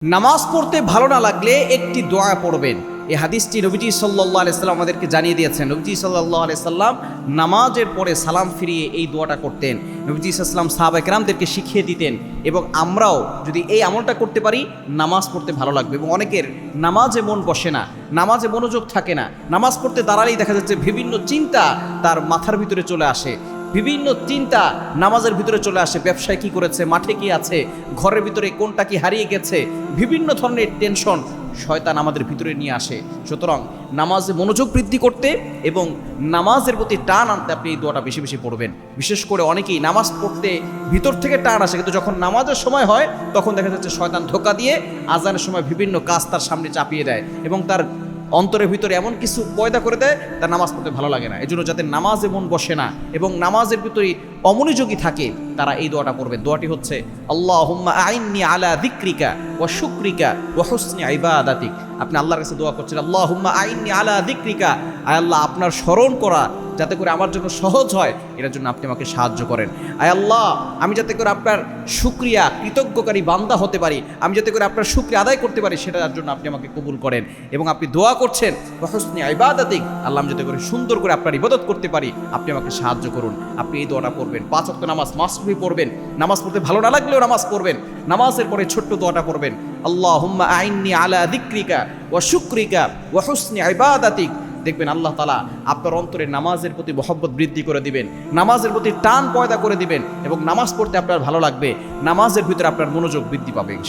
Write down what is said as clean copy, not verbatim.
নামাজ পড়তে ভালো না লাগলে একটি দোয়া পড়বেন। এই হাদিসটি নবীজি সাল্লাল্লাহু আলাইহি সাল্লাম আমাদেরকে জানিয়ে দিয়েছেন। নবীজি সাল্লাল্লাহু আলাইহি সাল্লাম নামাজের পরে সালাম ফিরিয়ে এই দোয়াটা করতেন। নবীজি সাল্লাল্লাহু আলাইহি সাল্লাম সাহাবায়ে কেরামদেরকে শিখিয়ে দিতেন এবং আমরাও যদি এই আমলটা করতে পারি নামাজ পড়তে ভালো লাগবে। এবং অনেকের নামাজে মন বসে না, নামাজে মনোযোগ থাকে না, নামাজ পড়তে দাঁড়ালেই দেখা যাচ্ছে বিভিন্ন চিন্তা তার মাথার ভিতরে চলে আসে, বিভিন্ন চিন্তা নামাজের ভিতরে চলে আসে। ব্যবসায় কি করেছে, মাঠে কি আছে, ঘরের ভিতরে কোনটা কি হারিয়ে গেছে, বিভিন্ন ধরনের টেনশন শয়তান আমাদের ভিতরে নিয়ে আসে। সুতরাং নামাজে মনোযোগ বৃদ্ধি করতে এবং নামাজের প্রতি টান আনতে আপনি এই দোয়াটা বেশি বেশি পড়বেন। বিশেষ করে অনেকেই নামাজ পড়তে ভিতর থেকে টান আসে, কিন্তু যখন নামাজের সময় হয় তখন দেখা যাচ্ছে শয়তান ধোঁকা দিয়ে আজানের সময় বিভিন্ন কাজ তার সামনে চাপিয়ে দেয় এবং তার অন্তরের ভিতরে এমন কিছু পয়দা করে দেয় তার নামাজ পড়তে ভালো লাগে না। এই জন্য যাতে নামাজে মন বসে না এবং নামাজের ভিতরে অমনোযোগী থাকে তারা এই দোয়াটা পড়বে। দোয়াটি হচ্ছে আল্লাহুম্মা আইন্নি আলা যিকরিকা ওয়া শুকরিকা ওয়া হুসনি ইবাদাতিক। আপনি আল্লাহর কাছে দোয়া করছেন, আল্লাহুম্মা আইন্নি আলা যিকরিকা, আয় আল্লাহ আপনার স্মরণ করা যাতে করে আমার জন্য সহজ হয়, এটার জন্য আপনি আমাকে সাহায্য করেন। আয় আল্লাহ আমি যাতে করে আপনার শুকরিয়া কৃতজ্ঞকারী বান্দা হতে পারি, আমি যাতে করে আপনার শুকরিয়া আদায় করতে পারি, সেটার জন্য আপনি আমাকে কবুল করেন। এবং আপনি দোয়া করছেন ওয়া হুসনি ইবাদাতিক, আল্লাহ আমি যাতে করে সুন্দর করে আপনার ইবাদত করতে পারি, আপনি আমাকে সাহায্য করুন। আপনি এই দোয়াটা পড়বেন। 5 ওয়াক্ত নামাজ মাস্ট বি পড়বেন। নামাজ পড়তে ভালো না লাগলেও নামাজ পড়বেন। নামাজের পরে ছোট্ট দোয়াটা পড়বেন, আল্লাহুম্মা আইন্নি আলা যিকরিকা ওয়া শুকরিকা ওয়া হুসনি ইবাদাতিক। দেখবেন আল্লাহ তাআলা আপনার অন্তরে নামাজের প্রতি মহব্বত বৃদ্ধি করে দিবেন, নামাজের প্রতি টান পয়দা করে দিবেন এবং নামাজ পড়তে আপনার ভালো লাগবে, নামাজের ভিতরে আপনার মনোযোগ বৃদ্ধি পাবে ইনশাআল্লাহ।